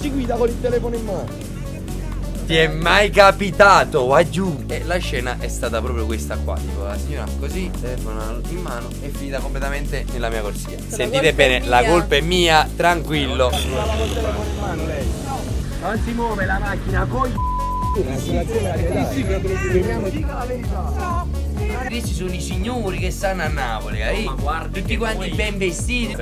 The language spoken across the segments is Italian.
si guida con il telefono in mano. Ti è mai capitato? Va giù. E la scena è stata proprio questa qua. Tipo la signora così, telefono in mano, è finita completamente nella mia corsia. Sentite bene, la colpa è mia, tranquillo. Stava col telefono in mano lei. Non si muove la macchina, Questi sono i signori che stanno a Napoli, tutti quanti ben vestiti.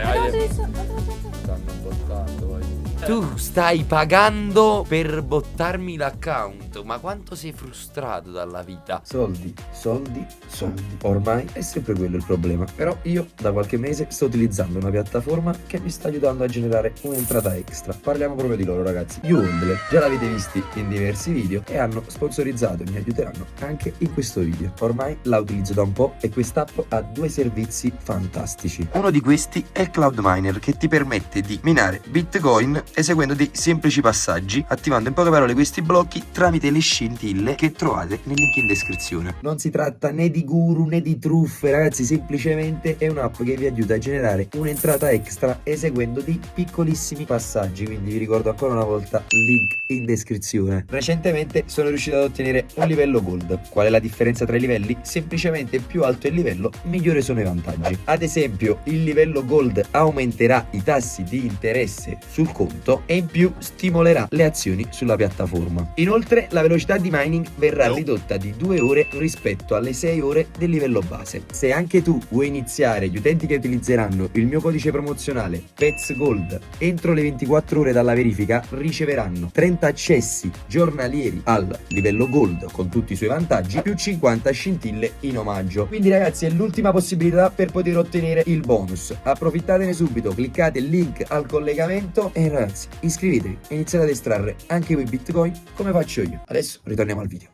Tu stai pagando per bottarmi l'account. Ma quanto sei frustrato dalla vita? Soldi, soldi, soldi. Ormai è sempre quello il problema. Però io da qualche mese sto utilizzando una piattaforma che mi sta aiutando a generare un'entrata extra. Parliamo proprio di loro, ragazzi. Yondle, già l'avete visti in diversi video e hanno sponsorizzato e mi aiuteranno anche in questo video. Ormai la utilizzo da un po' e quest'app ha due servizi fantastici. Uno di questi è Cloud Miner, che ti permette di minare Bitcoin eseguendo dei semplici passaggi, attivando in poche parole questi blocchi tramite le scintille che trovate nel link in descrizione. Non si tratta né di guru né di truffe, ragazzi, semplicemente è un'app che vi aiuta a generare un'entrata extra eseguendo dei piccolissimi passaggi, quindi vi ricordo ancora una volta link in descrizione. Recentemente sono riuscito ad ottenere un livello gold. Qual è la differenza tra i livelli? Semplicemente più alto è il livello, migliore sono i vantaggi. Ad esempio, il livello gold aumenterà i tassi di interesse sul conto e in più stimolerà le azioni sulla piattaforma. Inoltre la velocità di mining verrà ridotta di 2 ore rispetto alle 6 ore del livello base. Se anche tu vuoi iniziare, gli utenti che utilizzeranno il mio codice promozionale PETSGOLD entro le 24 ore dalla verifica riceveranno 30 accessi giornalieri al livello gold con tutti i suoi vantaggi più 50 scintille in omaggio. Quindi ragazzi, è l'ultima possibilità per poter ottenere il bonus. Approfittatene subito, cliccate il link al collegamento e ragazzi iscrivetevi e iniziate ad estrarre anche voi Bitcoin come faccio io. Adesso ritorniamo al video.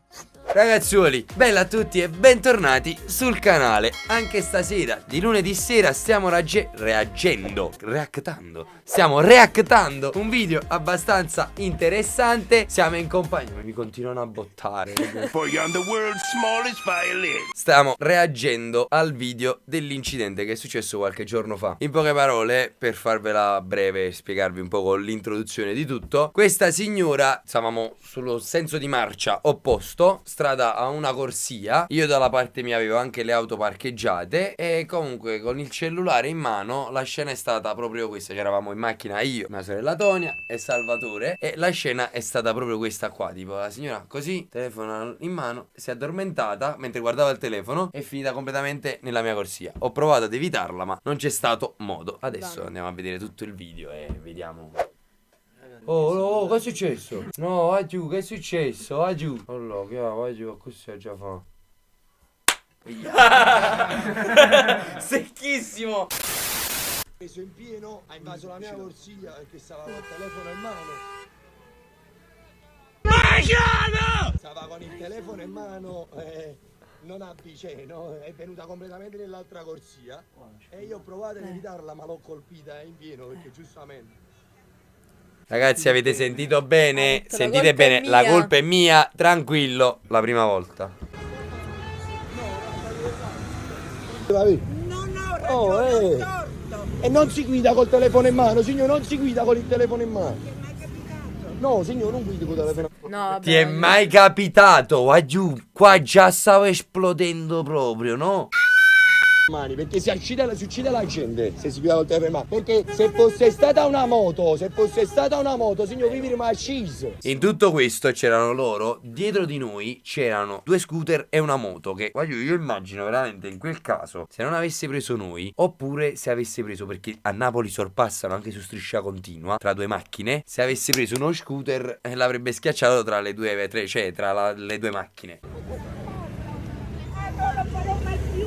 Ragazzuoli, bella a tutti e bentornati sul canale. Anche stasera, di lunedì sera, stiamo reactando un video abbastanza interessante. Siamo in compagnia, mi continuano a bottare. Stiamo reagendo al video dell'incidente che è successo qualche giorno fa. In poche parole, per farvela breve e spiegarvi un po' con l'introduzione di tutto, questa signora, stavamo sullo senso di marcia opposto, strada a una corsia. Io dalla parte mia avevo anche le auto parcheggiate e comunque con il cellulare in mano la scena è stata proprio questa. C'eravamo in macchina io, mia sorella Tonia e Salvatore e la scena è stata proprio questa qua. Tipo la signora così, telefono in mano, si è addormentata mentre guardava il telefono e è finita completamente nella mia corsia. Ho provato ad evitarla ma non c'è stato modo. Adesso andiamo a vedere tutto il video e vediamo. Oh, che è successo? No, vai giù, che è successo? Vai giù. Allora, che va, vai giù, così già fa. Secchissimo. Preso in pieno, ha invaso la mia corsia perché stava col telefono in mano. Stava con il telefono in mano, non a vicino, è venuta completamente nell'altra corsia e io ho provato ad evitarla ma l'ho colpita in pieno perché giustamente. Ragazzi, avete sentito bene? Sentite bene, la colpa è mia, tranquillo, la prima volta. E non si guida col telefono in mano, signor, non si guida con il telefono in mano. No, signor, non guidi col telefono in mano. No, vabbè, Ti è mai capitato? Va giù, qua già stavo esplodendo proprio, no? Perché si uccide la gente se si guida col telefono in mano. Perché se fosse stata una moto, signor, vivi mai sceso. In tutto questo c'erano loro, dietro di noi c'erano 2 scooter e una moto che, voglio, io immagino veramente in quel caso se non avesse preso noi, oppure se avesse preso, perché a Napoli sorpassano anche su striscia continua tra 2 macchine, se avesse preso uno scooter l'avrebbe schiacciato tra le 2, cioè tra le 2 macchine.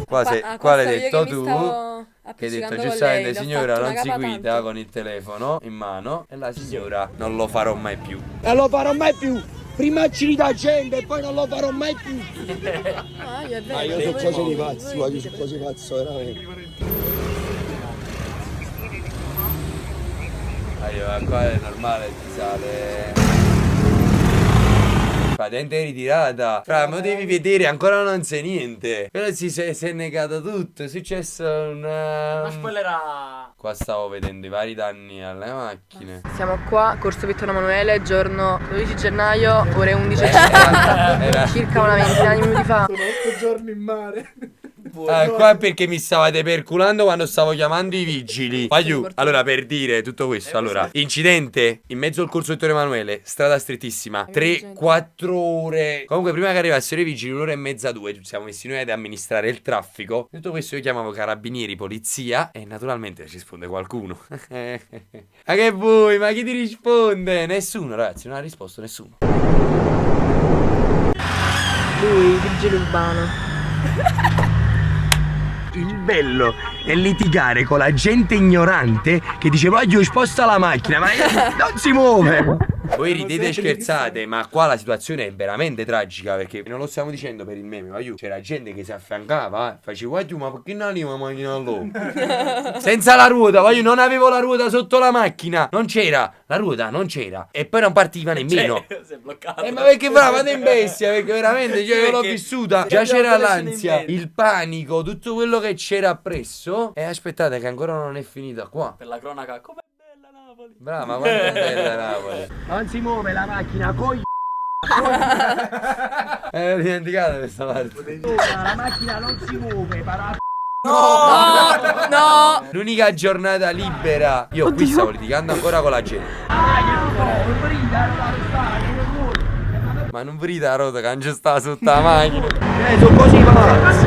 Qua l'hai detto tu, che hai detto giustamente, signora, non si guida con il telefono in mano, e la signora non lo farò mai più. Non lo farò mai più. Prima ci da gente e poi non lo farò mai più. Io so cose di pazzi, io so cose di pazzo veramente. Qua è normale, ti sale. patente ritirata. Fra, ma devi vedere, ancora non sai niente. Però si è negato tutto. È successo Ma spoilerà. Qua stavo vedendo i vari danni alle macchine. Siamo qua, Corso Vittorio Emanuele, giorno 12 gennaio, ore 11:50, Era- circa una ventina di minuti fa. Sono 8 giorni in mare. Qua è perché mi stavate perculando quando stavo chiamando i vigili. Aiuto. Allora, per dire tutto questo, allora, incidente in mezzo al corso Vittorio Emanuele, strada strettissima, 3-4 ore. Comunque, prima che arrivassero i vigili, un'ora e mezza, 2, ci siamo messi noi ad amministrare il traffico. Tutto questo io chiamavo carabinieri, polizia, e naturalmente ci risponde qualcuno. Ma che vuoi? Ma chi ti risponde? Nessuno, ragazzi, non ha risposto nessuno. Lui, vigile urbano. Il bello è litigare con la gente ignorante che dice voglio sposta la macchina, ma non si muove. Voi ridete e scherzate, ma qua la situazione è veramente tragica, perché non lo stiamo dicendo per il meme, ma c'era gente che si affiancava, faceva ma perché non arriva la macchina là? Senza la ruota, non avevo la ruota sotto la macchina, non c'era, la ruota non c'era, e poi non partiva nemmeno. Si è bloccato. Ma perché brava, vado in bestia, perché veramente io l'ho vissuta. Già c'era l'ansia, il panico, tutto quello che c'era appresso. E aspettate che ancora non è finita qua. Per la cronaca, com'è bella Napoli. Brava, ma quanto è bella Napoli. Non si muove la macchina, coi. Ho dimenticato questa parte. La macchina non si muove, No! L'unica giornata libera. Io qui stavo litigando ancora con la gente. Ma non brida la ruota che non ci sta sotto la macchina. sono così pazzi.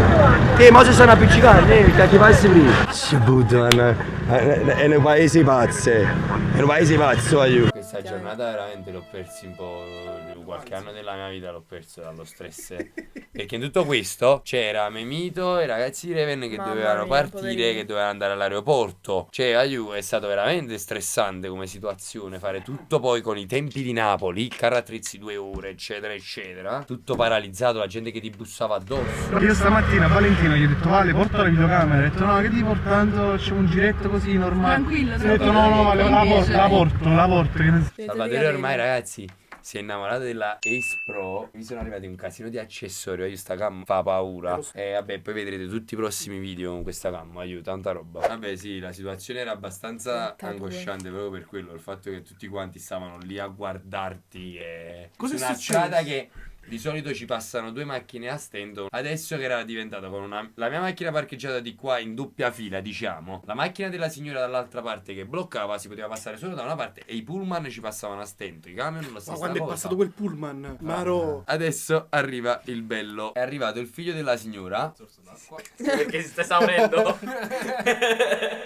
Che mo si stanno appiccicando, che ti passi prima. Si buttano, è un paese pazzo. È un paese pazzo, aiuto. Questa giornata veramente l'ho persi un po'. Qualche anno della mia vita l'ho perso dallo stress. Perché in tutto questo c'era Memito e i ragazzi di Raven che Mamma dovevano mia, partire, poverini. che dovevano andare all'aeroporto. Cioè, aiuto, è stato veramente stressante come situazione. Fare tutto poi con i tempi di Napoli, il carro attrezzi 2 ore, eccetera, eccetera. Tutto paralizzato, la gente che ti bussava addosso. Io stamattina a Valentino gli ho detto Vale porta la videocamera, ho detto no che ti porto tanto c'è un giretto così normale. Tranquillo, Ho detto no Vale la porto che ne... Salvatore ormai, ragazzi, si è innamorato della Ace Pro. Mi sono arrivati un casino di accessori. Io sta cam fa paura. E vabbè, poi vedrete tutti i prossimi video con questa cam. Aiuto, tanta roba. Vabbè, sì, la situazione era abbastanza angosciante proprio per quello. Il fatto che tutti quanti stavano lì a guardarti. E Cosa è su una successo? strada che di solito ci passano 2 macchine a stento. Adesso che era diventata con la mia macchina parcheggiata di qua in doppia fila, diciamo, la macchina della signora dall'altra parte che bloccava, si poteva passare solo da una parte, e i pullman ci passavano a stento, i camion la stessa Ma quando è cosa. passato quel pullman, Maro. Adesso arriva il bello. È arrivato il figlio della signora. Perché si sta esaurendo.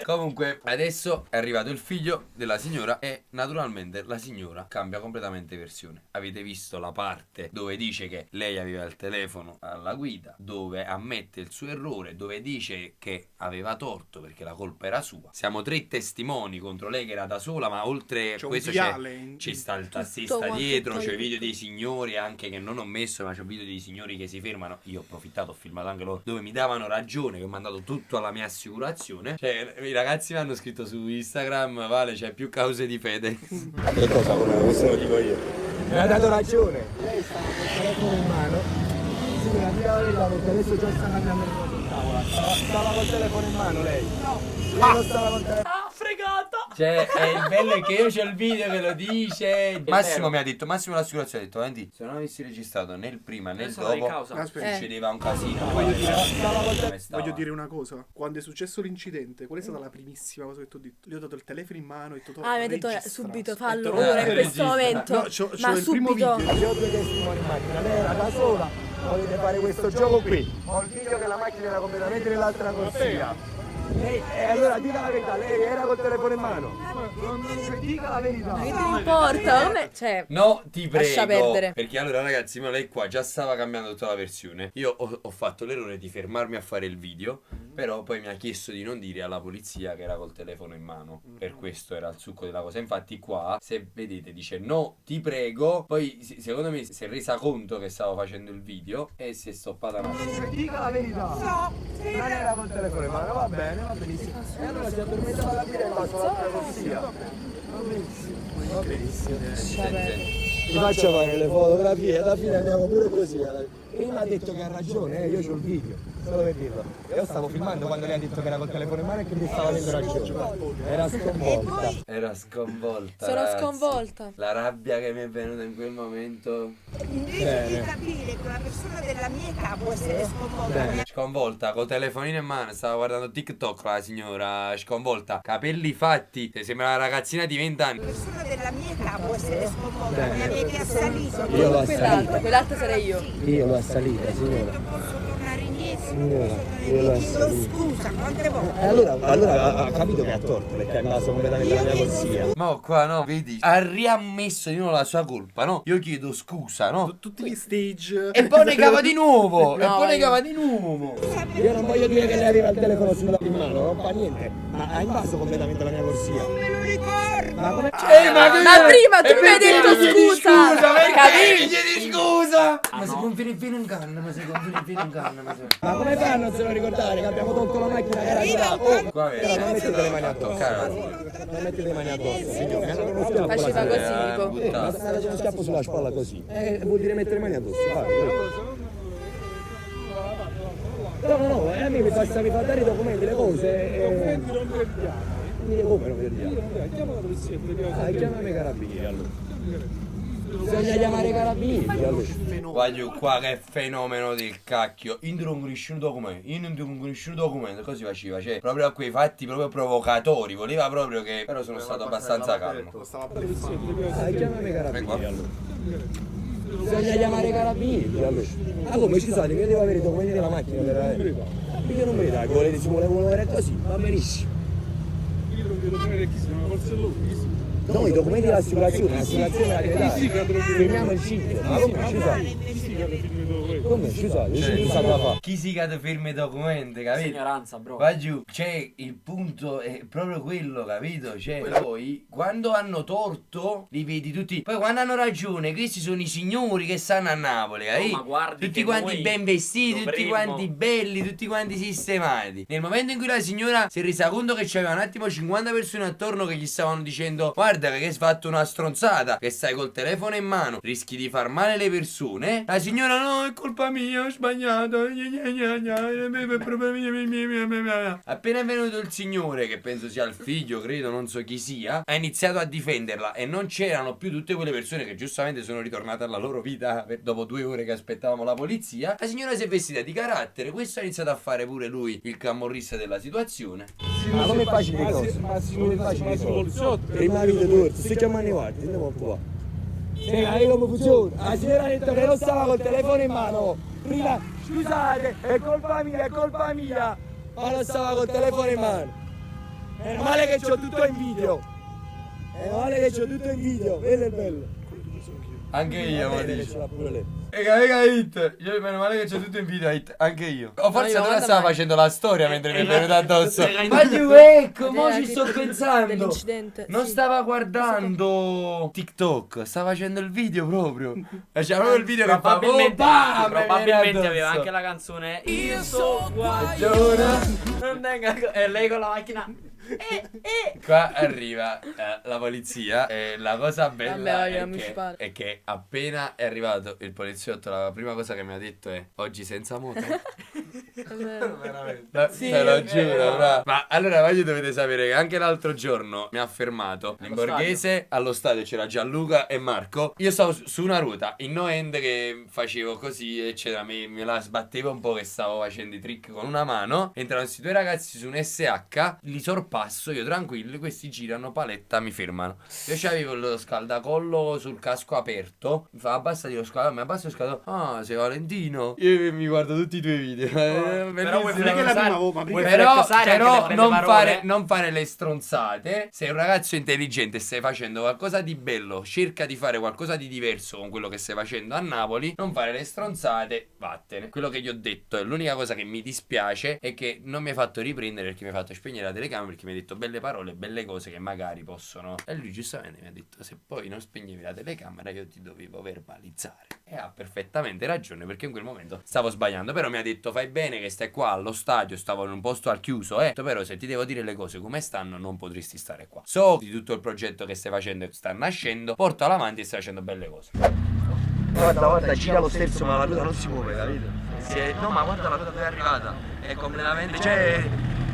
Comunque, adesso è arrivato il figlio della signora e naturalmente la signora cambia completamente versione. Avete visto la parte dove dice che lei aveva il telefono alla guida, dove ammette il suo errore, dove dice che aveva torto perché la colpa era sua. Siamo 3 testimoni contro lei che era da sola, ma oltre a C'è un questo viale ci sta il Tutto tassista quanto, dietro, tutto c'è il tutto. video dei signori anche che non ho messo, ma c'è un video dei signori che si fermano. Io ho approfittato, ho filmato anche loro, dove mi davano ragione, che ho mandato tutto alla mia assicurazione. Cioè, i ragazzi mi hanno scritto su Instagram, Vale, c'è più cause di fede. Che cosa voleva? Questo lo dico io. Mi ha dato ragione. Lei sta con il telefono in mano. Sì, mi ha tirato la perché adesso già sta cambiando le cose in tavola. Stava col telefono in mano lei. No. Lei non stava col telefono. Ah, fregata. Cioè, è il bello è che io c'ho il video che lo dice. Massimo vero. mi ha detto, Massimo l'assicurazione ha detto, Andy, se non avessi registrato né il prima né il Adesso vai in dopo, causa. Aspetta, succedeva un casino. voglio dire una cosa. Quando è successo l'incidente, qual è stata la primissima cosa che ti ho detto? Gli ho dato il telefono in mano e ho detto Ah, mi ha detto registra. subito, fallo detto, ora in questo registra. momento. No, c'ho Ma il primo subito. video. Io ho 2 testimoni in macchina, lei era da sola, volete fare questo gioco qui. Ho il video che la macchina era completamente nell'altra corsia. Lei, allora dica la verità, lei era col telefono in mano. Dica la verità. Che ti importa? Come? Cioè, No, ti prego. Lascia perdere. Perché allora, ragazzi, ma lei qua già stava cambiando tutta la versione. Io ho fatto l'errore di fermarmi a fare il video. Però poi mi ha chiesto di non dire alla polizia che era col telefono in mano. Per questo era il succo della cosa. Infatti, qua, se vedete, dice no, ti prego. Poi, secondo me, si è resa conto che stavo facendo il video e si è stoppata un attimo. Dica la verità. No, non era col telefono in mano, va bene, va benissimo. E allora si addormentava alla guida e va sull'altra corsia. Va benissimo. Va benissimo. Senti. ti faccio fare le fotografie, alla fine andiamo pure così. Prima ha detto che ha ragione, io c'ho il video, solo per dirlo. Io stavo filmando quando lei ha detto che era col telefono in mano e che mi stava avendo ragione. Era sconvolta. Era sconvolta. Sono ragazzi. sconvolta. La rabbia che mi è venuta in quel momento. Invece di capire che una persona della mia età può essere sconvolta, Sconvolta, col telefonino in mano, stava guardando TikTok la signora, sconvolta, capelli fatti, sembra una ragazzina di 20 anni. una persona della mia età può essere sconvolta, mi avete assalito. Io l'ho Quell'altra sarei io. Io l'ho assalita, signora. Posso tornare indietro? Signora, io l'ho Chiedo assalita. scusa, quante volte? Allora ha capito che ha torto perché ha invaso completamente la mia corsia. Ma qua no, vedi, ha riammesso di nuovo la sua colpa, no? Io chiedo scusa, no? Tutti gli stage. E poi negava di nuovo, e No, poi io- negava di nuovo. Io non voglio dire che lei aveva il telefono sulla in mano, non fa niente, ma ha invaso completamente la mia corsia. Me lo ricordo. Ma come? Ma prima tu mi hai detto scusa! Perché Capito? chiedi scusa? Ma si confini fino in canna, ma si confini fino in canna, ma si... Ma come fa a non se lo ricordare che abbiamo tolto la macchina che era girata? Oh, Qua vedi. però non mettete le mani addosso. Toccare. Non mettete le mani addosso, signore. Mi ha dato uno schiaffo. Faceva la così, signora. tipo. Mi ha dato uno schiaffo sulla spalla così. Vuol dire mettere le mani addosso. Vai. No, a me mi fa dare i documenti, le cose. Dire come non vediamo? Chiama la polizia. Chiamami i carabinieri allora. Bisogna chiamare i carabinieri allora. Voglio qua che fenomeno del cacchio. Io non conosco un documento. Io non conosco un documento. Così faceva. Cioè, proprio a quei fatti proprio provocatori. Voleva proprio che. Però sono stato abbastanza calmo. Chiamami i carabinieri allora. Bisogna chiamare i carabinieri allora. Ah come scusate, io devo avere i documenti della macchina per io non me li dai, volete si vuole avere così, va benissimo. No, i documenti dell'assicurazione, l'assicurazione la deve dare. Firmiamo il CID. Ma come scusate? Come scusate? Il CID sa cosa fa. Chi si cade firma i documenti, capito? Ignoranza, bro. Va giù, cioè il punto è proprio quello, capito? Cioè, poi quando hanno torto, li vedi tutti. Poi quando hanno ragione, questi sono i signori che stanno a Napoli, capito? ma guardi Tutti che quanti noi ben vestiti, tutti dovremmo- quanti belli, tutti quanti sistemati. Nel momento in cui la signora si è resa conto che c'aveva un attimo 50 persone attorno che gli stavano dicendo: guarda che hai fatto una stronzata, che stai col telefono in mano, rischi di far male le persone. La signora: no, è colpa mia, ho sbagliato. Appena è venuto il signore, che penso sia il figlio, credo, non so chi sia, ha iniziato a difenderla e non c'erano più tutte quelle persone che giustamente sono ritornate alla loro vita dopo 2 ore che aspettavamo la polizia. La signora si è vestita di carattere, questo ha iniziato a fare pure lui il camorrista della situazione. Ma come facile le cose? Come facile le cose? Prima vita torto, sto chiamando i guardi, andiamo qua. Sai come funziona? La signora ha detto che non stava col telefono in mano. Prima, scusate, è colpa mia. Ma non stava col telefono in mano. Meno male che c'ho tutto in video. Quello è bello. Anche io, ma Vedi che dici. ce l'ha pure lei. Ega hit. Io meno male che c'è tutto in video hit. Anche io. O forse io ora guarda stava mai. facendo la storia mentre mi è venuta addosso. Era Ma giù, ecco, mo Era ci sto tipo pensando. dell'incidente, Non sì. stava guardando TikTok, stava facendo il video proprio. C'era proprio il video che fa Probabilmente, bam, probabilmente mi viene aveva addosso. anche la canzone Io so guaglione. E lei con la macchina. Qua arriva la polizia e la cosa bella Vabbè, voglio la è, municipale. è che appena è arrivato il poliziotto la prima cosa che mi ha detto è: oggi senza moto? Veramente. No, te lo giuro, bra. Ma allora voi dovete sapere che anche l'altro giorno mi ha fermato in Borghese, allo stadio c'era Gianluca e Marco. Io stavo su una ruota in no end che facevo così eccetera, me la sbattevo un po' che stavo facendo i trick con una mano. Entrano questi 2 ragazzi su un SH, li sorpasso, io tranquillo, questi girano paletta, mi fermano. Io c'avevo lo scaldacollo sul casco aperto, mi fa abbassati lo scaldacollo, mi abbassa lo scaldacollo, ah sei Valentino. Io mi guardo tutti i tuoi video. Però vuoi Non è che la prima volta, ma prima Però non fare le stronzate. Sei un ragazzo intelligente e stai facendo qualcosa di bello, cerca di fare qualcosa di diverso con quello che stai facendo a Napoli. Non fare le stronzate, vattene. Quello che gli ho detto è l'unica cosa che mi dispiace è che non mi hai fatto riprendere perché mi hai fatto spegnere la telecamera, perché mi hai detto belle parole, belle cose che magari possono. E lui giustamente mi ha detto: se poi non spegnevi la telecamera io ti dovevo verbalizzare. E ha perfettamente ragione, perché in quel momento stavo sbagliando. Però mi ha detto: fai bene bene che stai qua allo stadio, stavo in un posto al chiuso, però se ti devo dire le cose come stanno non potresti stare qua. So di tutto il progetto che stai facendo e sta nascendo, portalo avanti e stai facendo belle cose. Guarda, gira lo sterzo ma la ruota non si muove, capito? No, ma guarda la ruota dove è arrivata, è completamente, cioè,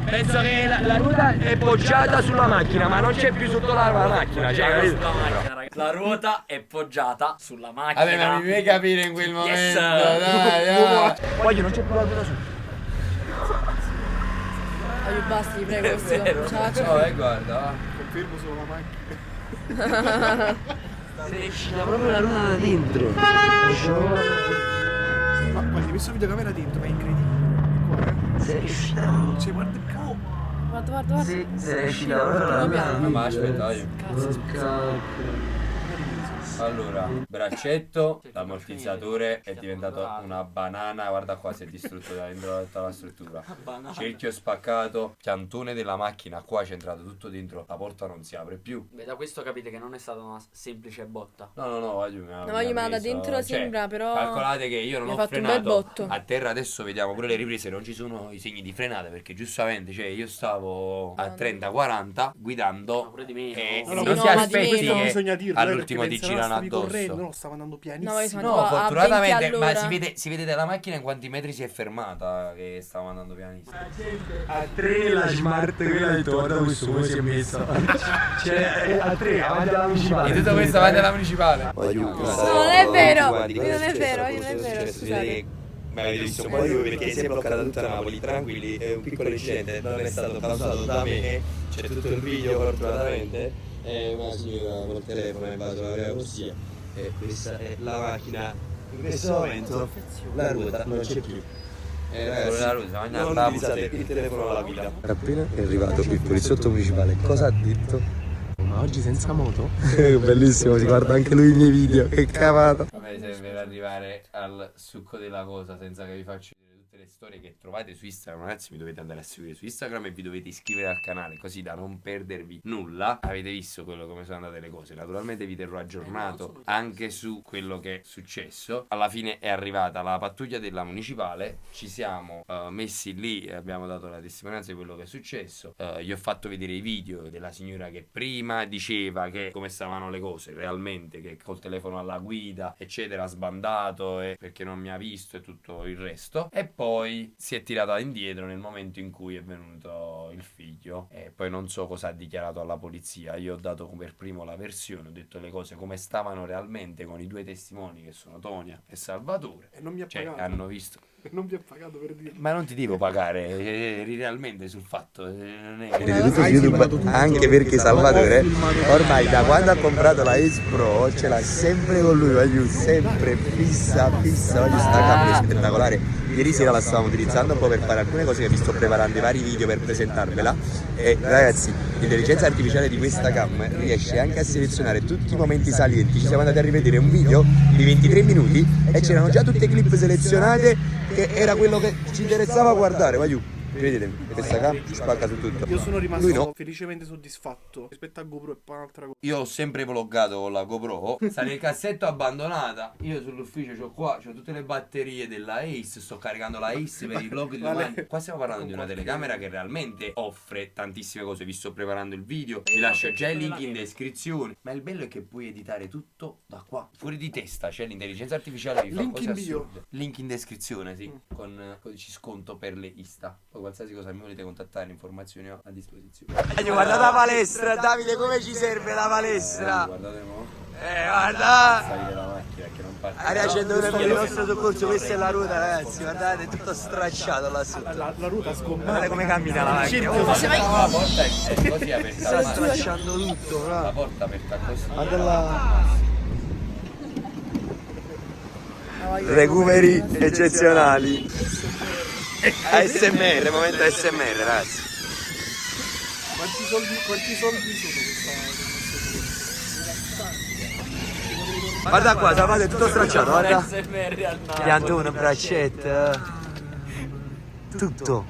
penso che la ruota è poggiata sulla macchina, ma non c'è più sotto la macchina, cioè, capito? Sulla macchina, ragazzi. La ruota è poggiata sulla macchina. Vabbè, ma mi devi capire in quel momento, Yes. dai. Voglio, non c'è più la ruota su. Aiuto, basta, ti prego. vero. Ciao, ciao. Oh, guarda, va. Confermo solo la macchina. È uscita proprio la ruota da dentro. Ma guarda, hai messo la videocamera dentro, ma è incredibile. Qua, Sei uscita. Cioè, guarda qua. Guarda. Sì, sei uscita proprio la ruota. No, ma aspetta, io. Cazzo. Allora, braccetto, l'ammortizzatore è diventato una banana, guarda qua, si è distrutto da dentro tutta la struttura. Cerchio spaccato, piantone della macchina, qua c'è entrato tutto dentro, la porta non si apre più. Beh, da questo capite che non è stata una semplice botta. No, voglio, ma da dentro sembra, però calcolate che io non mi ha ho fatto un bel frenato botto. a terra, adesso vediamo pure le riprese, non ci sono i segni di frenata perché giustamente, cioè io stavo a 30-40 guidando pure di meno. e No, non no, si ma di aspetti meno. che Bisogna dirlo, all'ultimo perché ti penseranno girano stavi correndo, addosso. no, stavo andando pianissimo. No, io sono No, a 20 fortunatamente, ma all'ora. si vede dalla macchina in quanti metri si è fermata che stava andando pianissimo. A 3 la smart, quella ha detto guarda questo come si è messa. Cioè, a 3, avanti alla municipale. E tutto questo avanti alla municipale. No, non è vero. Non è vero, scusate. Ma avete visto un po' io perché si è bloccata tutta Napoli, tranquilli, è un piccolo incidente, non è stato causato da me, c'è tutto il video fortunatamente, è una signora col telefono è andato alla vera corsia e questa è la macchina, in questo momento la ruota non c'è più. Ragazzi, non utilizzate il telefono alla guida. Appena è arrivato il poliziotto municipale, cosa ha detto? Ma oggi senza moto? Bellissimo, si guarda anche lui i miei video, che cavata. Vabbè, se per arrivare al succo della cosa senza che vi faccio vedere tutte le storie che trovate su Instagram, ragazzi, mi dovete andare a seguire su Instagram e vi dovete iscrivere al canale così da non perdervi nulla. Avete visto come sono andate le cose, naturalmente vi terrò aggiornato anche su quello che è successo. Alla fine è arrivata la pattuglia della municipale, ci siamo messi lì e abbiamo dato la testimonianza di quello che è successo. Gli ho fatto vedere i video della signora che prima diceva che come stavano le cose realmente, che col telefono alla guida eccetera ha sbandato perché non mi ha visto e tutto il resto, e poi si è tirata indietro nel momento in cui è venuto il figlio e poi non so cosa ha dichiarato alla polizia. Io ho dato per primo la versione, ho detto le cose come stavano realmente con i due testimoni che sono Tonia e Salvatore, E non mi ha cioè pagato. hanno visto. Non mi ha pagato per dirlo. Ma non ti devo pagare, eri realmente sul fatto, non è Vedete tutto su YouTube, anche perché Salvatore ormai da quando ha comprato la Ace Pro ce l'ha sempre con lui, voglio sempre fissa, voglio sta camera spettacolare. Ieri sera la stavamo utilizzando un po' per fare alcune cose che vi sto preparando i vari video per presentarvela e ragazzi, l'intelligenza artificiale di questa cam riesce anche a selezionare tutti i momenti salienti. Ci siamo andati a rivedere un video di 23 minuti e c'erano già tutte clip selezionate che era quello che ci interessava guardare, voglio. Vedete, questa cam spacca su tutto. Io sono Lui rimasto no. felicemente soddisfatto. Rispetto a GoPro è poi un'altra cosa. Io ho sempre vloggato con la GoPro, sta nel cassetto abbandonata. Io sull'ufficio c'ho tutte le batterie della Ace, sto caricando la Ace per i vlog di domani. Qua stiamo parlando di una telecamera che realmente offre tantissime cose. Vi sto preparando il video, vi lascio già il link in descrizione. Ma il bello è che puoi editare tutto da qua, fuori di testa. C'è l'intelligenza artificiale, vi fa Link cose in bio. assurde. Link in descrizione, sì, con codici sconto per le Insta. Poi qualsiasi cosa mi volete contattare, informazioni ho a disposizione. Guarda la palestra, Davide, come ci serve la palestra? Guardate mo'. Guarda! Salire la macchina che non parte. Aria 100 per il nostro soccorso, questa è la ruota ragazzi, guardate, è tutto stracciato là sotto. La ruota sgombata. Guardate come cammina la macchina. La porta è così aperta. Sta ormai. stracciando tutto, La no? porta aperta così. Guarda là. Recuperi eccezionali. ASMR, momento ASMR ragazzi. Quanti soldi sono questa? Guarda qua, Salvatore, è tutto stracciato, guarda. SMR al naso. Piantuno, braccetto. Tutto.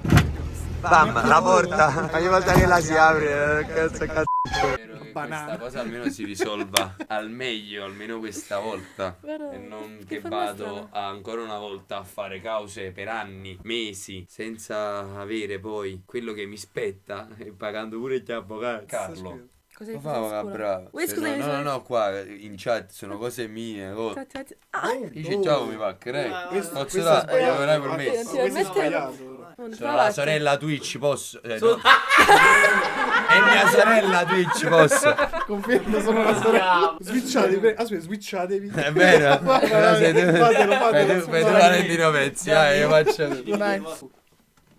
Bam, la porta. Ogni volta che la si apre, cazzo. Spero che Banana. questa cosa almeno si risolva al meglio, almeno questa volta. Guarda, E non che che forma vado ancora una volta a fare cause per anni, mesi, senza avere poi quello che mi spetta e pagando pure gli avvocati. Carlo. Cosa Lo hai fa, fatto a ma scuola? bravo. Uè, scusami, No, qua in chat sono cose mie. Ah, Dice ciao, mi paccherei. Questo Posso è là, sbagliato. non hai non permesso. ti Questo è permettere? sbagliato. però. non Sono la fa sorella Twitch, posso? No. È mia sorella Twitch, posso? Confermo, sono la sorella. Switchatevi. Aspetta, switchatevi. È vero? Però sei tu. Fatelo. Fai tu Valentino Pezzi, dai, io faccio. Vai.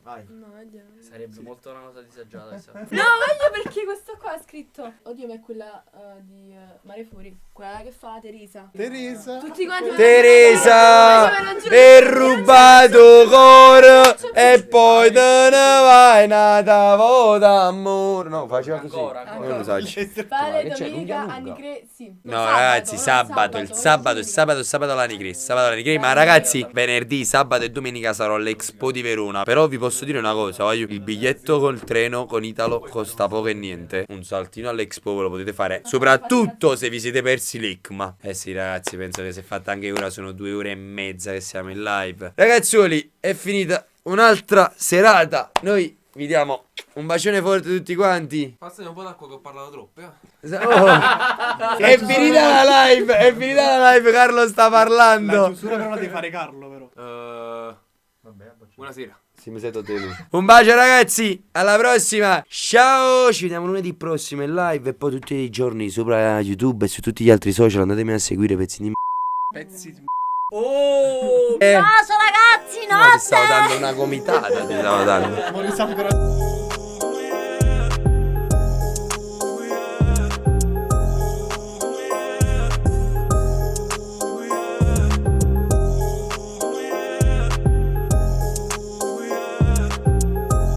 Vai. No, vediamo. Sarebbe molto una cosa disagiata questa. No, voglio perché questo qua ha scritto. Oddio, ma è quella di Mare Fuori. Quella che fa Teresa. Teresa. Tutti quanti. Teresa, è rubato cuore e poi te ne vai nata vota amore. No, faceva così. Ancora. Non lo so. Fare Che c'è, domenica lunga, a lunga. Nicre. Sì. No, ragazzi, sabato alla Nigris. Sabato alla Nigris. Ma ragazzi, venerdì, sabato e domenica sarò all'Expo di Verona. Però vi posso dire una cosa, voglio il biglietto col treno con Italo costa poco e niente. Un saltino all'Expo ve lo potete fare, soprattutto se vi siete persi l'ICMA. Eh sì, ragazzi, penso che si è fatta anche ora, sono 2 ore e mezza che siamo in live. Ragazzuoli, è finita un'altra serata. Noi vi diamo un bacione forte a tutti quanti. Passami un po' d'acqua che ho parlato troppo, È finita la live, è finita la live, Carlo sta La parlando. chiusura però la devi fare Carlo, però. Buonasera. Sì, mi sento te lui. Un bacio ragazzi, alla prossima. Ciao, ci vediamo lunedì prossimo in live e poi tutti i giorni sopra YouTube e su tutti gli altri social. Andatemi a seguire, pezzi di Pezzi di Oh! Ciao ragazzi, No, ti stavo dando una gomitata, ti stavo dando. Mo' risale però.